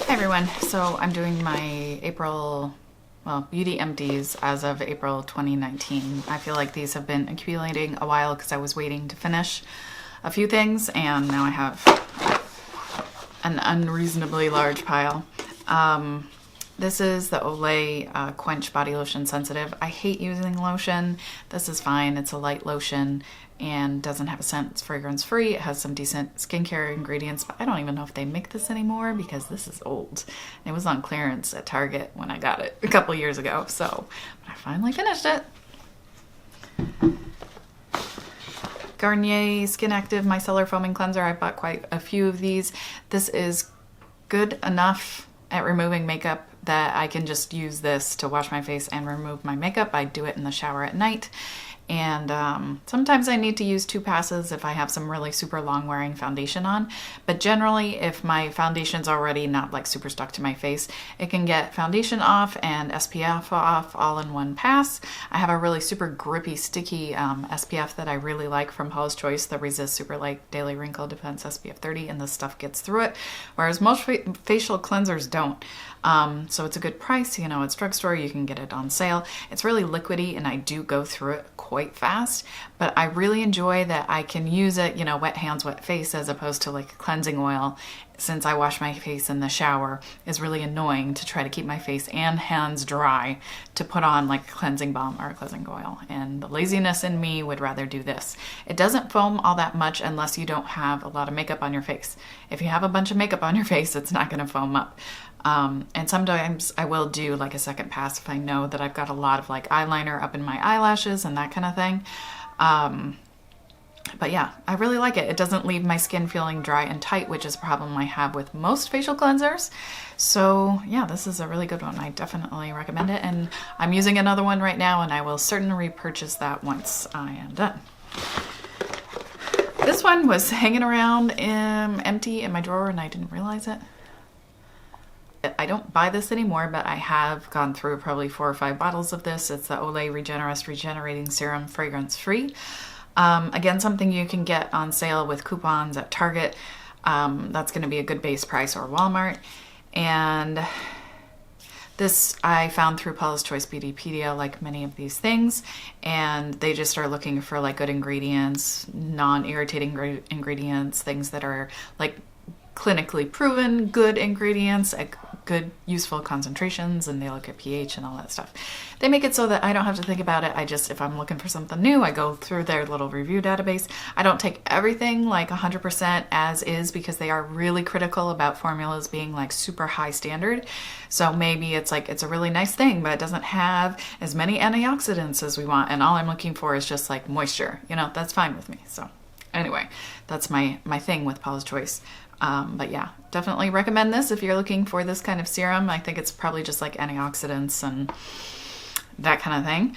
Hi everyone, so I'm doing my beauty empties as of April 2019. I feel like these have been accumulating a while because I was waiting to finish a few things and now I have an unreasonably large pile. This is the Olay Quench Body Lotion Sensitive. I hate using lotion. This is fine. It's a light lotion and doesn't have a scent. It's fragrance free. It has some decent skincare ingredients, but I don't even know if they make this anymore because this is old. It was on clearance at Target when I got it a couple years ago, so I finally finished it. Garnier SkinActive Micellar Foaming Cleanser. I bought quite a few of these. This is good enough at removing makeup that I can just use this to wash my face and remove my makeup. I do it in the shower at night. And sometimes I need to use 2 passes if I have some really super long wearing foundation on. But generally, if my foundation's already not like super stuck to my face, it can get foundation off and SPF off all in one pass. I have a really super grippy, sticky SPF that I really like from Paula's Choice, the Resist Super Light Daily Wrinkle Defense SPF 30, and this stuff gets through it, whereas most facial cleansers don't. So it's a good price, you know, it's drugstore, you can get it on sale. It's really liquidy and I do go through it quite fast, but I really enjoy that I can use it, you know, wet hands, wet face, as opposed to like cleansing oil. Since I wash my face in the shower, is really annoying to try to keep my face and hands dry to put on like a cleansing balm or a cleansing oil. And the laziness in me would rather do this. It doesn't foam all that much unless you don't have a lot of makeup on your face. If you have a bunch of makeup on your face, it's not going to foam up. And sometimes I will do like a second pass if I know that I've got a lot of like eyeliner up in my eyelashes and that kind of thing. But yeah, I really like it. It doesn't leave my skin feeling dry and tight, which is a problem I have with most facial cleansers. So yeah, this is a really good one. I definitely recommend it. And I'm using another one right now and I will certainly repurchase that once I am done. This one was hanging around empty in my drawer and I didn't realize it. I don't buy this anymore, but I have gone through probably 4 or 5 bottles of this. It's the Olay Regenerating Serum, fragrance free. Again, something you can get on sale with coupons at Target. That's going to be a good base price, or Walmart. And this I found through Paula's Choice Beautypedia, like many of these things, and they just are looking for like good ingredients, non-irritating ingredients, things that are like clinically proven good ingredients at good useful concentrations, and they look at pH and all that stuff. They make it so that I don't have to think about it. I just, if I'm looking for something new, I go through their little review database. I don't take everything like 100% as is because they are really critical about formulas being like super high standard. So maybe it's like, it's a really nice thing, but it doesn't have as many antioxidants as we want, and all I'm looking for is just like moisture. You know, that's fine with me. So anyway, that's my thing with Paula's Choice. But yeah, definitely recommend this if you're looking for this kind of serum. I think it's probably just like antioxidants and that kind of thing.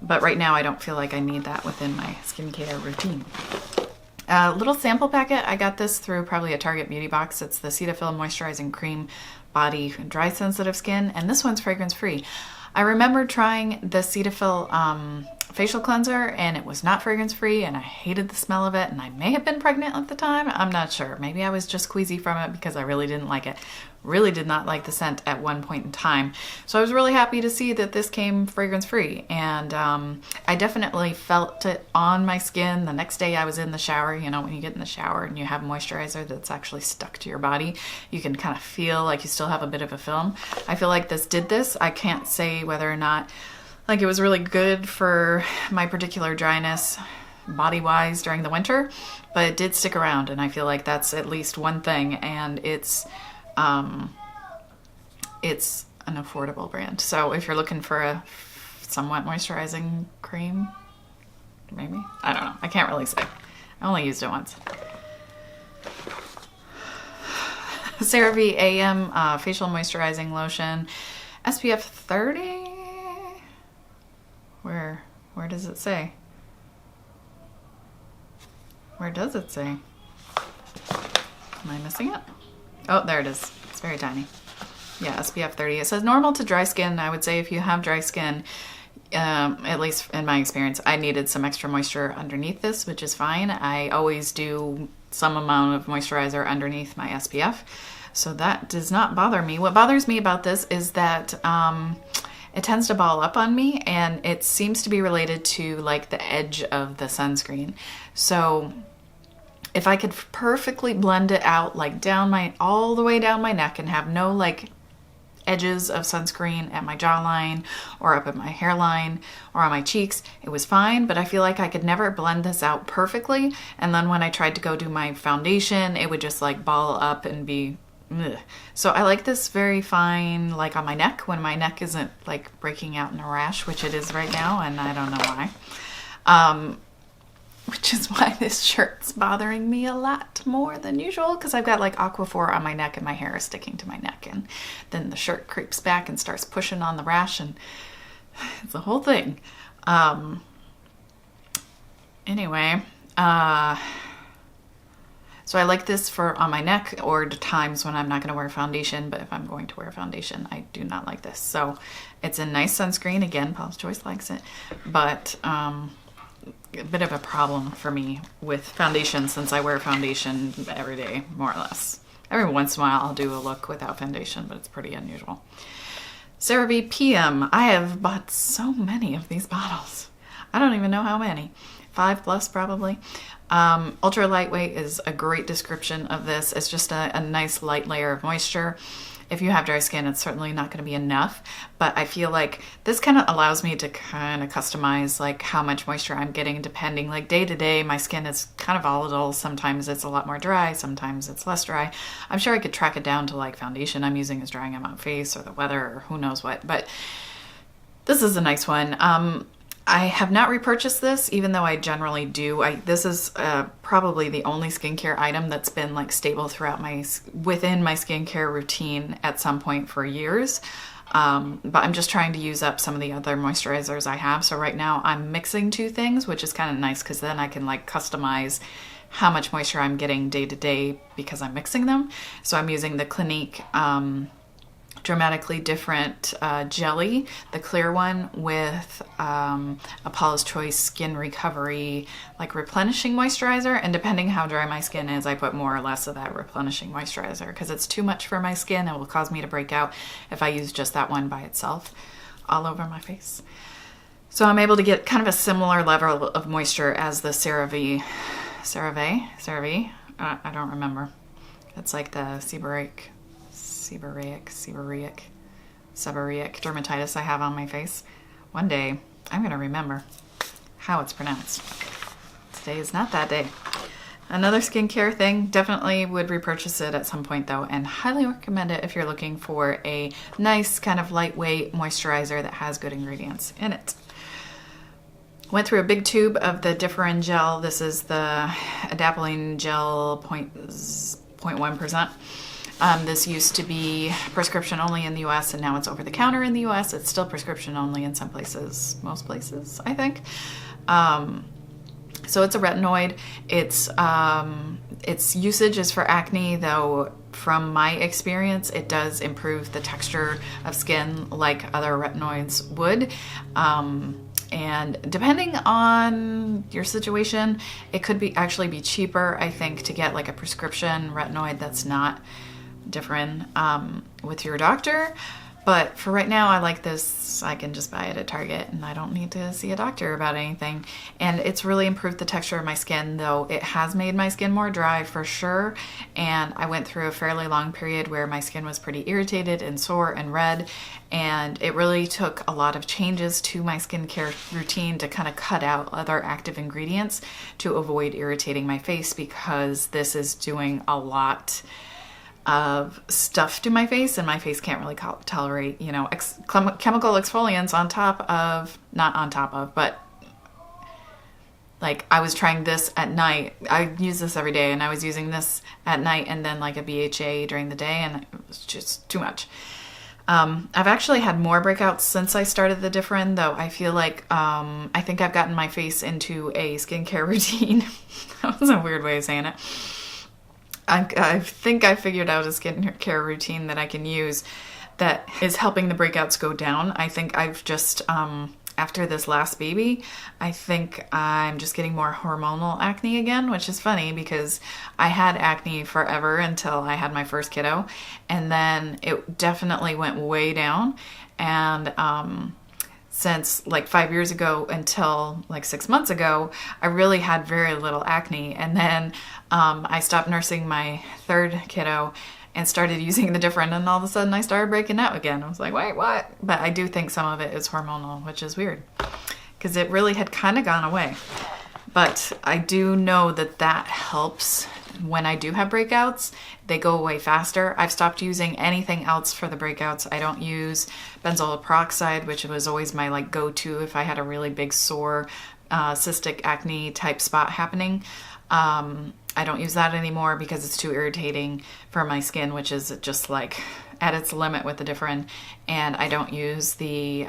But right now I don't feel like I need that within my skincare routine. Little sample packet. I got this through probably a Target beauty box. It's the Cetaphil Moisturizing Cream Body Dry Sensitive Skin, and this one's fragrance free. I remember trying the Cetaphil facial cleanser and it was not fragrance free and I hated the smell of it, and I may have been pregnant at the time. I'm not sure. Maybe I was just queasy from it because I really didn't like it. Really did not like the scent at one point in time. So I was really happy to see that this came fragrance free, and I definitely felt it on my skin the next day I was in the shower. You know, when you get in the shower and you have moisturizer that's actually stuck to your body, you can kind of feel like you still have a bit of a film. I feel like this did this. I can't say whether or not like it was really good for my particular dryness body-wise during the winter, but it did stick around, and I feel like that's at least one thing, and it's an affordable brand. So if you're looking for a somewhat moisturizing cream, maybe, I don't know, I can't really say. I only used it once. CeraVe AM Facial Moisturizing Lotion, SPF 30. Where does it say? Where does it say? Am I missing it? Oh, there it is. It's very tiny. Yeah, SPF 30. It says normal to dry skin. I would say if you have dry skin, at least in my experience, I needed some extra moisture underneath this, which is fine. I always do some amount of moisturizer underneath my SPF. So that does not bother me. What bothers me about this is that it tends to ball up on me, and it seems to be related to like the edge of the sunscreen. So if I could perfectly blend it out like all the way down my neck and have no like edges of sunscreen at my jawline or up at my hairline or on my cheeks, it was fine, but I feel like I could never blend this out perfectly. And then when I tried to go do my foundation, it would just like ball up and be ugh. So I like this very fine, like on my neck, when my neck isn't like breaking out in a rash, which it is right now, and I don't know why. Which is why this shirt's bothering me a lot more than usual, because I've got like Aquaphor on my neck and my hair is sticking to my neck, and then the shirt creeps back and starts pushing on the rash, and it's a whole thing. Anyway, so I like this for on my neck or times when I'm not going to wear foundation, but if I'm going to wear foundation, I do not like this. So it's a nice sunscreen. Again, Paula's Choice likes it, but a bit of a problem for me with foundation, since I wear foundation every day, more or less. Every once in a while I'll do a look without foundation, but it's pretty unusual. CeraVe PM. I have bought so many of these bottles. I don't even know how many. 5+ probably. Ultra lightweight is a great description of this. It's just a nice light layer of moisture. If you have dry skin, it's certainly not going to be enough, but I feel like this kind of allows me to kind of customize like how much moisture I'm getting depending, like day to day. My skin is kind of volatile. Sometimes it's a lot more dry, sometimes it's less dry. I'm sure I could track it down to like foundation I'm using is drying on my face, or the weather, or who knows what, but this is a nice one. I have not repurchased this, even though I generally do. This is probably the only skincare item that's been like stable throughout within my skincare routine at some point for years. But I'm just trying to use up some of the other moisturizers I have. So right now I'm mixing two things, which is kind of nice because then I can like customize how much moisture I'm getting day to day because I'm mixing them. So I'm using the Clinique Dramatically Different jelly, the clear one, with a Paula's Choice Skin Recovery like replenishing moisturizer, and depending how dry my skin is, I put more or less of that replenishing moisturizer because it's too much for my skin. It will cause me to break out if I use just that one by itself all over my face. So I'm able to get kind of a similar level of moisture as the CeraVe, I don't remember. It's like the seborrheic dermatitis I have on my face. One day, I'm going to remember how it's pronounced. Today is not that day. Another skincare thing, definitely would repurchase it at some point though, and highly recommend it if you're looking for a nice kind of lightweight moisturizer that has good ingredients in it. Went through a big tube of the Differin gel. This is the Adapalene gel 0.1%. This used to be prescription only in the US, and now it's over the counter in the US. It's still prescription only in some places, most places, I think. So it's a retinoid. Its usage is for acne, though from my experience, it does improve the texture of skin like other retinoids would. And depending on your situation, it could actually be cheaper, I think, to get like a prescription retinoid that's not Differin with your doctor. But for right now, I like this. I can just buy it at Target and I don't need to see a doctor about anything. And it's really improved the texture of my skin, though it has made my skin more dry for sure. And I went through a fairly long period where my skin was pretty irritated and sore and red. And it really took a lot of changes to my skincare routine to kind of cut out other active ingredients to avoid irritating my face, because this is doing a lot of stuff to my face, and my face can't really tolerate, you know, chemical exfoliants on top of, not on top of, but like I was trying this at night. I use this every day, and I was using this at night and then like a BHA during the day, and it was just too much. I've actually had more breakouts since I started the Differin, though I feel like I think I've gotten my face into a skincare routine. That was a weird way of saying it. I think I figured out a skincare routine that I can use that is helping the breakouts go down. I think I've just after this last baby, I think I'm just getting more hormonal acne again, which is funny because I had acne forever until I had my first kiddo, and then it definitely went way down. And since like 5 years ago until like 6 months ago, I really had very little acne. And then I stopped nursing my third kiddo and started using the Differin, and all of a sudden I started breaking out again. I was like, wait, what? But I do think some of it is hormonal, which is weird because it really had kind of gone away. But I do know that that helps when I do have breakouts. They go away faster. I've stopped using anything else for the breakouts. I don't use benzoyl peroxide, which was always my like go-to if I had a really big sore cystic acne type spot happening. I don't use that anymore because it's too irritating for my skin, which is just like at its limit with the Differin. And I don't use the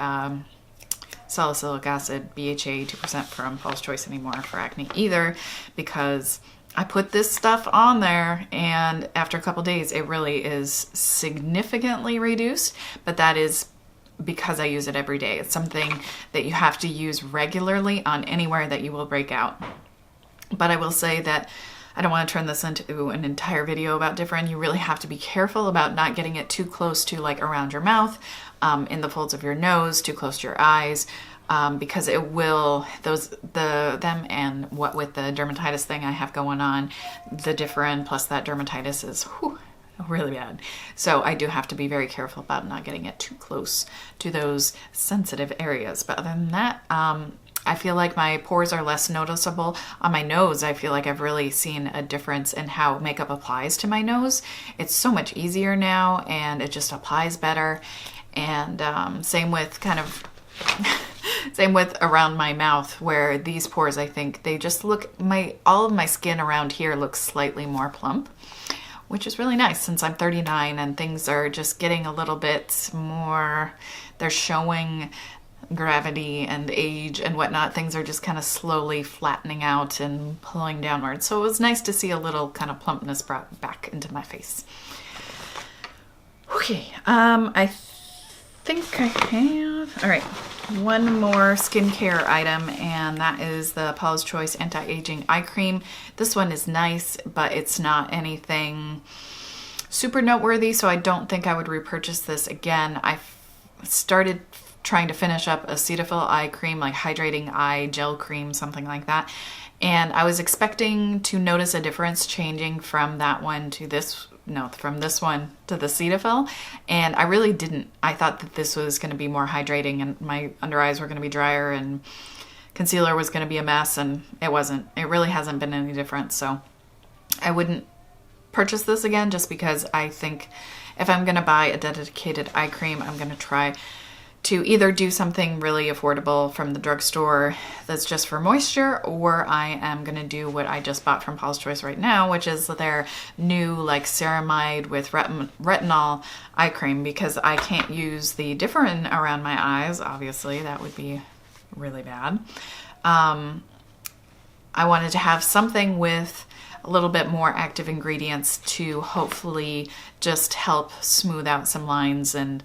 salicylic acid BHA 2% from Paul's Choice anymore for acne either, because I put this stuff on there and after a couple days it really is significantly reduced, but that is because I use it every day. It's something that you have to use regularly on anywhere that you will break out. But I will say that I don't want to turn this into an entire video about Differin. You really have to be careful about not getting it too close to like around your mouth, in the folds of your nose, too close to your eyes, because it will, them and what with the dermatitis thing I have going on, the Differin plus that dermatitis is really bad. So I do have to be very careful about not getting it too close to those sensitive areas. But other than that, I feel like my pores are less noticeable. On my nose, I feel like I've really seen a difference in how makeup applies to my nose. It's so much easier now and it just applies better. And same with same with around my mouth, where these pores, I think they just look, all of my skin around here looks slightly more plump, which is really nice since I'm 39 and things are just getting a little bit more, they're showing gravity and age and whatnot. Things are just kind of slowly flattening out and pulling downward. So it was nice to see a little kind of plumpness brought back into my face. Okay, I think I have, all right, one more skincare item, and that is the Paula's Choice Anti-Aging Eye Cream. This one is nice, but it's not anything super noteworthy, so I don't think I would repurchase this again. I started trying to finish up a Cetaphil eye cream, like hydrating eye gel cream, something like that. And I was expecting to notice a difference changing from that one to this, no, from this one to the Cetaphil. And I really didn't. I thought that this was going to be more hydrating and my under eyes were going to be drier and concealer was going to be a mess, and it wasn't. It really hasn't been any different. So I wouldn't purchase this again, just because I think if I'm going to buy a dedicated eye cream, I'm going to try to either do something really affordable from the drugstore that's just for moisture, or I am going to do what I just bought from Paul's Choice right now, which is their new like ceramide with retinol eye cream, because I can't use the Differin around my eyes. Obviously, that would be really bad. I wanted to have something with a little bit more active ingredients to hopefully just help smooth out some lines and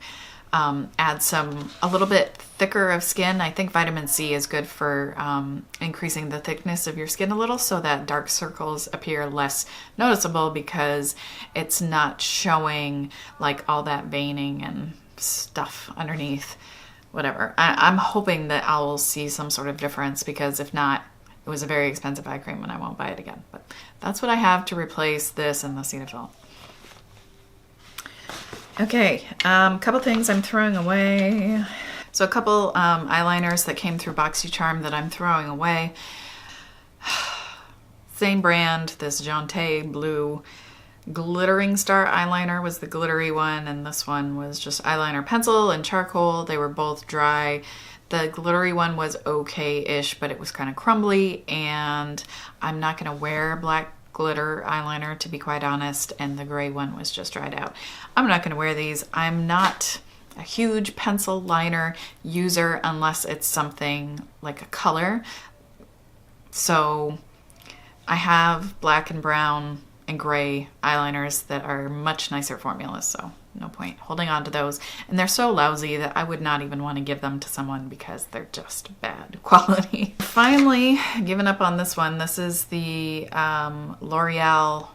add a little bit thicker of skin. I think vitamin C is good for increasing the thickness of your skin a little, so that dark circles appear less noticeable because it's not showing like all that veining and stuff underneath. Whatever. I'm hoping that I'll see some sort of difference, because if not, it was a very expensive eye cream and I won't buy it again. But that's what I have to replace this and the Cetaphil. Okay, couple things I'm throwing away. So a couple eyeliners that came through Boxycharm that I'm throwing away. Same brand, this jonteblu Glittering Star eyeliner was the glittery one, and this one was just eyeliner pencil and charcoal. They were both dry. The glittery one was okay-ish, but it was kind of crumbly, and I'm not going to wear black glitter eyeliner, to be quite honest, and the gray one was just dried out. I'm not going to wear these. I'm not a huge pencil liner user unless it's something like a color. So I have black and brown and gray eyeliners that are much nicer formulas, so no point holding on to those. And they're so lousy that I would not even want to give them to someone because they're just bad quality. Finally, given up on this one. This is the L'Oreal,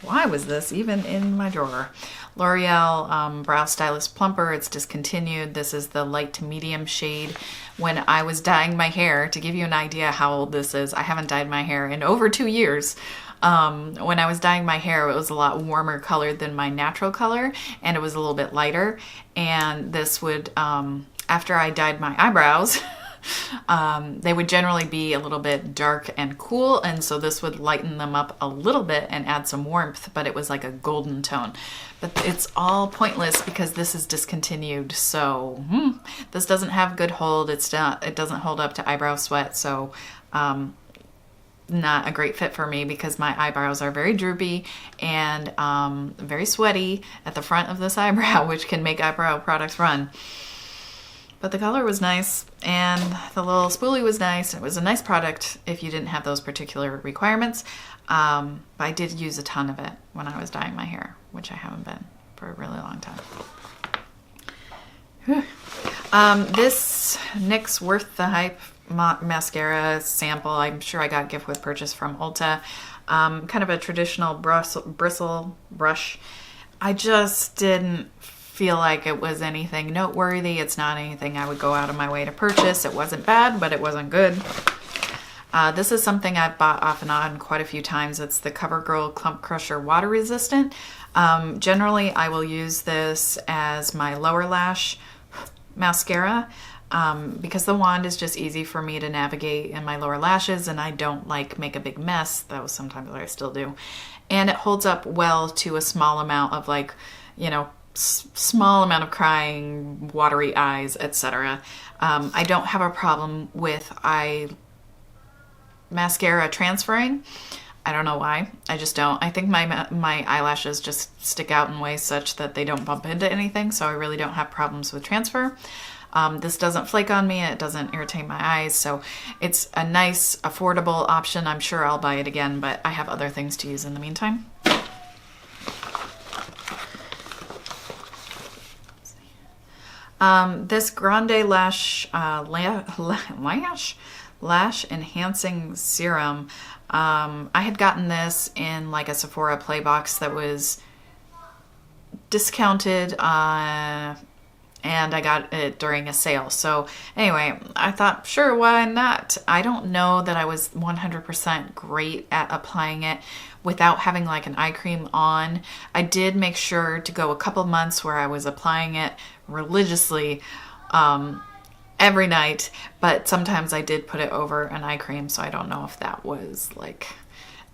why was this even in my drawer? L'Oreal Brow Stylist Plumper. It's discontinued. This is the light to medium shade. When I was dyeing my hair, to give you an idea how old this is, I haven't dyed my hair in over 2 years. When I was dyeing my hair, it was a lot warmer colored than my natural color, and it was a little bit lighter. And this would, after I dyed my eyebrows, they would generally be a little bit dark and cool, and so this would lighten them up a little bit and add some warmth, but it was like a golden tone. But it's all pointless because this is discontinued, so this doesn't have good hold. It doesn't hold up to eyebrow sweat, so not a great fit for me because my eyebrows are very droopy and very sweaty at the front of this eyebrow, which can make eyebrow products run. But the color was nice, and the little spoolie was nice. It was a nice product if you didn't have those particular requirements. But I did use a ton of it when I was dyeing my hair, which I haven't been for a really long time. This NYX Worth the Hype mascara sample, I'm sure I got gift with purchase from Ulta. Kind of a traditional bristle brush. I just didn't feel like it was anything noteworthy. It's not anything I would go out of my way to purchase. It wasn't bad, but it wasn't good. This is something I've bought off and on quite a few times. It's the CoverGirl Clump Crusher Water Resistant. Generally, I will use this as my lower lash mascara because the wand is just easy for me to navigate in my lower lashes, and I don't like make a big mess, though sometimes I still do. And it holds up well to a small amount of, like, you know, small amount of crying, watery eyes, etc. I don't have a problem with mascara transferring. I don't know why. I just don't. I think my eyelashes just stick out in ways such that they don't bump into anything, so I really don't have problems with transfer. This doesn't flake on me. It doesn't irritate my eyes, so it's a nice, affordable option. I'm sure I'll buy it again, but I have other things to use in the meantime. This Grande Lash Lash Enhancing Serum, I had gotten this in like a Sephora play box that was discounted, and I got it during a sale. So anyway, I thought, sure, why not? I don't know that I was 100% great at applying it without having like an eye cream on. I did make sure to go a couple months where I was applying it religiously every night, but sometimes I did put it over an eye cream, so I don't know if that was like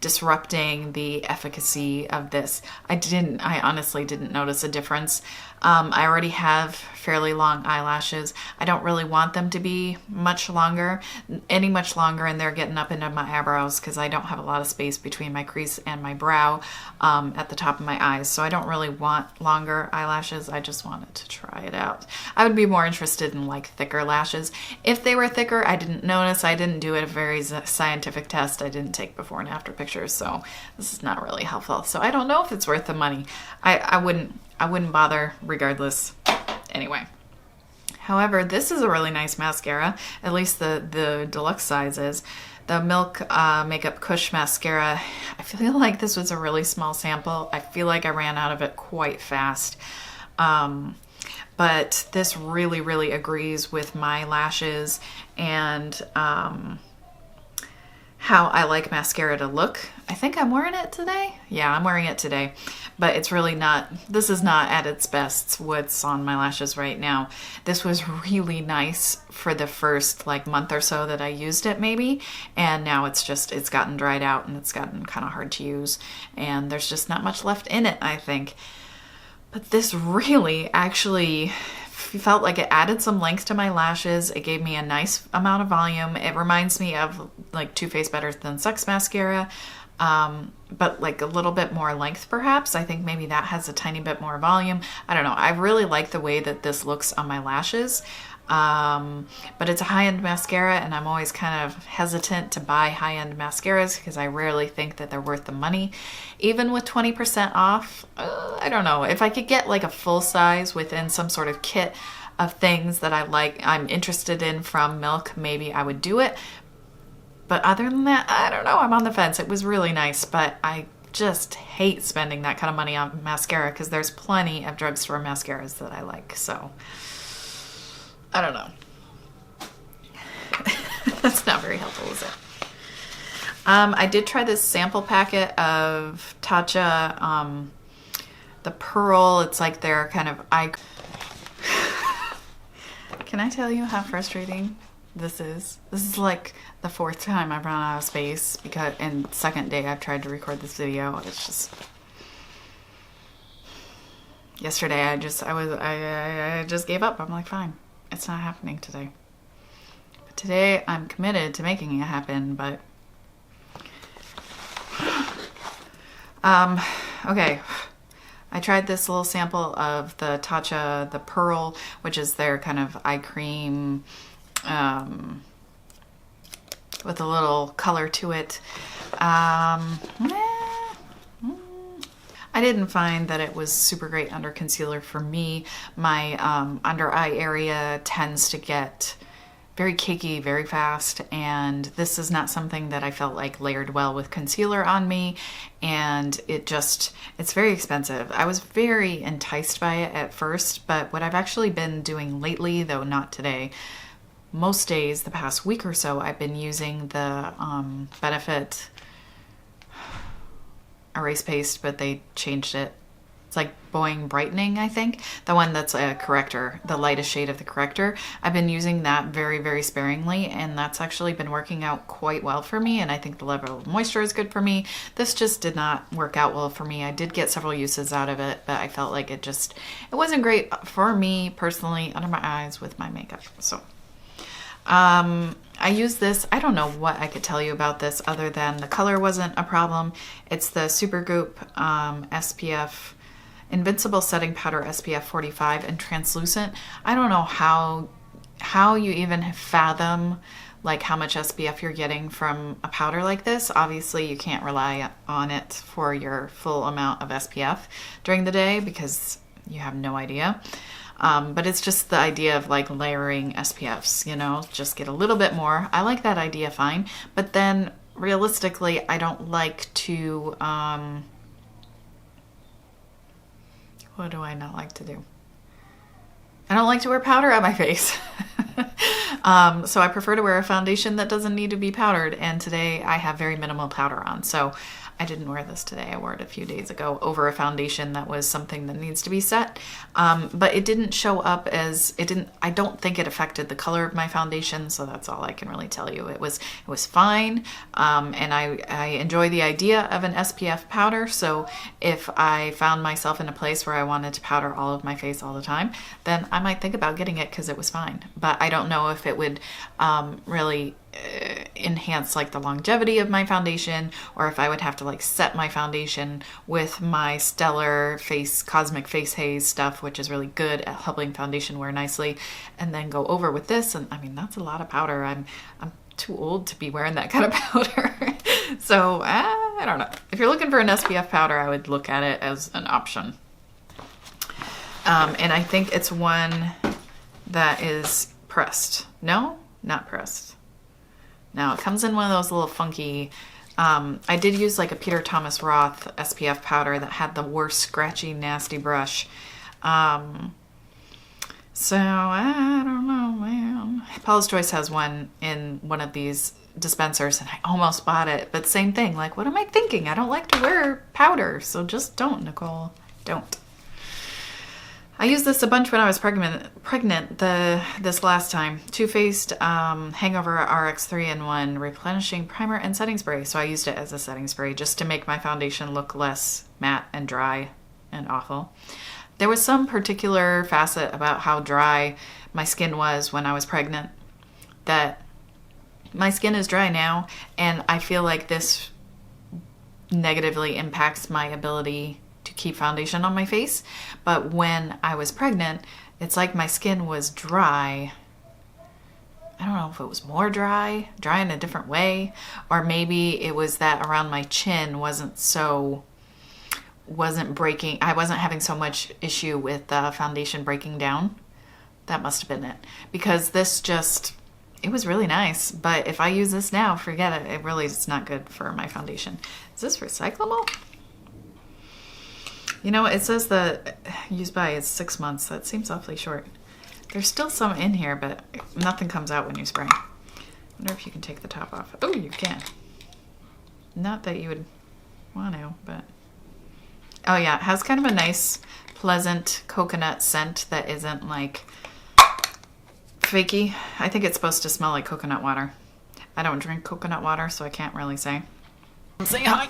disrupting the efficacy of this. I honestly didn't notice a difference. I already have fairly long eyelashes. I don't really want them to be much longer, and they're getting up into my eyebrows because I don't have a lot of space between my crease and my brow at the top of my eyes. So I don't really want longer eyelashes. I just wanted to try it out. I would be more interested in like thicker lashes. If they were thicker, I didn't notice. I didn't do a very scientific test. I didn't take before and after pictures, so this is not really helpful. So I don't know if it's worth the money. I wouldn't bother regardless. Anyway, however, this is a really nice mascara, at least the deluxe size is. The Milk Makeup Kush Mascara. I feel like this was a really small sample. I feel like I ran out of it quite fast. But this really, really agrees with my lashes and how I like mascara to look. I think I'm wearing it today. Yeah, I'm wearing it today. But it's really not, this is not at its best what's on my lashes right now. This was really nice for the first like month or so that I used it maybe. And now it's gotten dried out and it's gotten kind of hard to use. And there's just not much left in it, I think. But this really actually felt like it added some length to my lashes. It gave me a nice amount of volume. It reminds me of like Too Faced Better Than Sex mascara, but like a little bit more length perhaps. I think maybe that has a tiny bit more volume. I don't know. I really like the way that this looks on my lashes. But it's a high-end mascara, and I'm always kind of hesitant to buy high-end mascaras because I rarely think that they're worth the money. Even with 20% off, I don't know. If I could get like a full size within some sort of kit of things that I'm interested in from Milk, maybe I would do it. But other than that, I don't know. I'm on the fence. It was really nice, but I just hate spending that kind of money on mascara because there's plenty of drugstore mascaras that I like. So I don't know. That's not very helpful, is it? I did try this sample packet of Tatcha The Pearl. It's like their kind of eye. Can I tell you how frustrating this is? This is like the 4th time I've run out of space because, and second day I've tried to record this video. It's just, yesterday I just gave up. I'm like, fine, it's not happening today. But today I'm committed to making it happen, but okay. I tried this little sample of the Tatcha The Pearl, which is their kind of eye cream with a little color to it. I didn't find that it was super great under concealer for me. My under eye area tends to get very cakey very fast, and this is not something that I felt like layered well with concealer on me, and it's very expensive. I was very enticed by it at first, but what I've actually been doing lately, though not today, most days the past week or so, I've been using the Benefit erase paste, but they changed it. It's like Boing Brightening, I think. The one that's a corrector, the lightest shade of the corrector. I've been using that very, very sparingly, and that's actually been working out quite well for me, and I think the level of moisture is good for me. This just did not work out well for me. I did get several uses out of it, but I felt like it wasn't great for me personally under my eyes with my makeup. So I use this. I don't know what I could tell you about this other than the color wasn't a problem. It's the Supergoop SPF Invincible Setting Powder SPF 45 and translucent. I don't know how you even fathom like how much SPF you're getting from a powder like this. Obviously you can't rely on it for your full amount of SPF during the day because you have no idea. But it's just the idea of like layering SPFs, you know, just get a little bit more. I like that idea fine, but then realistically I don't like to what do I not like to do? I don't like to wear powder on my face. So I prefer to wear a foundation that doesn't need to be powdered, and today I have very minimal powder on. So I didn't wear this today. I wore it a few days ago over a foundation that was something that needs to be set. But it didn't show up as, I don't think it affected the color of my foundation, so that's all I can really tell you. It was fine, and I enjoy the idea of an SPF powder, so if I found myself in a place where I wanted to powder all of my face all the time, then I might think about getting it because it was fine. But I don't know if it would really enhance like the longevity of my foundation, or if I would have to like set my foundation with my Stellar Cosmic Face Haze stuff, which is really good at helping foundation wear nicely, and then go over with this. And I mean, that's a lot of powder. I'm too old to be wearing that kind of powder. So I don't know. If you're looking for an SPF powder, I would look at it as an option. And I think it's one that is pressed. No, not pressed. Now it comes in one of those little funky, I did use like a Peter Thomas Roth SPF powder that had the worst scratchy, nasty brush. So I don't know, man. Paula's Choice has one in one of these dispensers and I almost bought it, but same thing. Like, what am I thinking? I don't like to wear powder, so just don't, Nicole. Don't. I used this a bunch when I was pregnant this last time. Too Faced HangoveRx 3-in-1 replenishing primer and setting spray. So I used it as a setting spray just to make my foundation look less matte and dry and awful. There was some particular facet about how dry my skin was when I was pregnant that my skin is dry now, and I feel like this negatively impacts my ability to keep foundation on my face. But when I was pregnant, it's like my skin was dry I don't know if it was more dry in a different way, or maybe it was that around my chin wasn't breaking. I wasn't having so much issue with the foundation breaking down. That must have been it, because this just, it was really nice. But if I use this now, forget it. It really is not good for my foundation. Is this recyclable? You know, it says that use by is 6 months. That seems awfully short. There's still some in here, but nothing comes out when you spray. I wonder if you can take the top off. Oh, you can. Not that you would want to, but... Oh yeah, it has kind of a nice, pleasant coconut scent that isn't like fakey. I think it's supposed to smell like coconut water. I don't drink coconut water, so I can't really say. Say hi.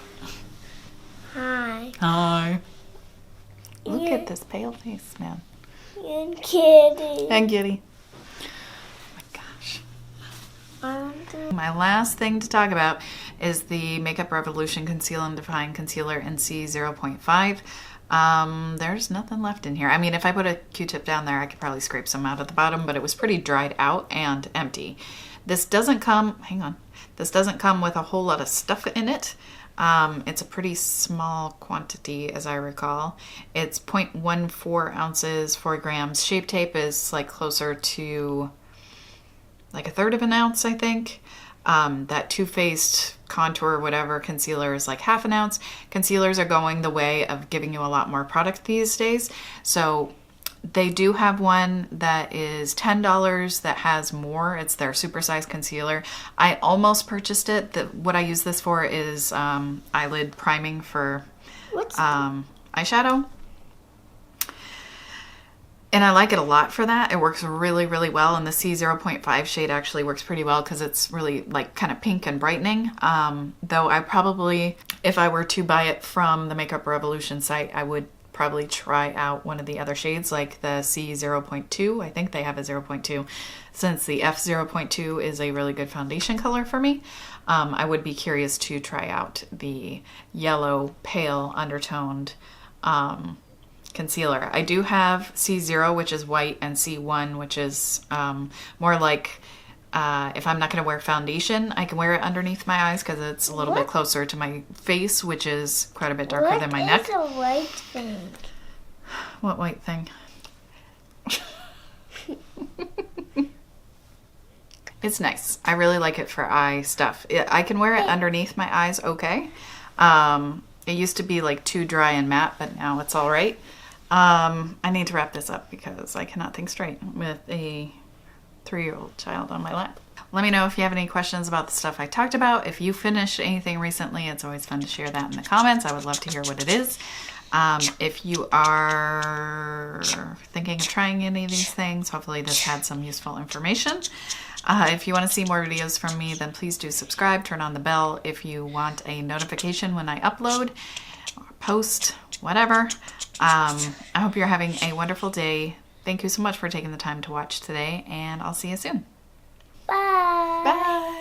Hi. Hi. Look at this pale face, man. And kitty. And kitty. Oh my gosh. My last thing to talk about is the Makeup Revolution Conceal and Define Concealer in C0.5. There's nothing left in here. I mean, if I put a Q-tip down there, I could probably scrape some out at the bottom, but it was pretty dried out and empty. This doesn't come, hang on, this doesn't come with a whole lot of stuff in it. It's a pretty small quantity, as I recall. It's 0.14 ounces, 4 grams. Shape Tape is like closer to like 1/3 of an ounce, I think. That Too Faced contour whatever concealer is like 1/2 ounce. Concealers are going the way of giving you a lot more product these days. So they do have one that is $10 that has more. It's their Supersize Concealer. I almost purchased it. What I use this for is eyelid priming for eyeshadow. And I like it a lot for that. It works really, really well. And the C0.5 shade actually works pretty well because it's really like kind of pink and brightening. Though I probably, if I were to buy it from the Makeup Revolution site, I would probably try out one of the other shades like the C0.2. I think they have a 0.2, since the F0.2 is a really good foundation color for me. I would be curious to try out the yellow pale undertoned concealer. I do have C0, which is white, and C1, which is more like if I'm not going to wear foundation, I can wear it underneath my eyes because it's a little bit closer to my face, which is quite a bit darker than my neck. What is a white thing? What white thing? It's nice. I really like it for eye stuff. I can wear it underneath my eyes okay. It used to be like too dry and matte, but now it's all right. I need to wrap this up because I cannot think straight with a 3-year-old child on my lap. Let me know if you have any questions about the stuff I talked about. If you finished anything recently, it's always fun to share that in the comments. I would love to hear what it is. If you are thinking of trying any of these things, hopefully this had some useful information. If you want to see more videos from me, then please do subscribe, turn on the bell if you want a notification when I upload or post, whatever. I hope you're having a wonderful day. Thank you so much for taking the time to watch today, and I'll see you soon. Bye. Bye.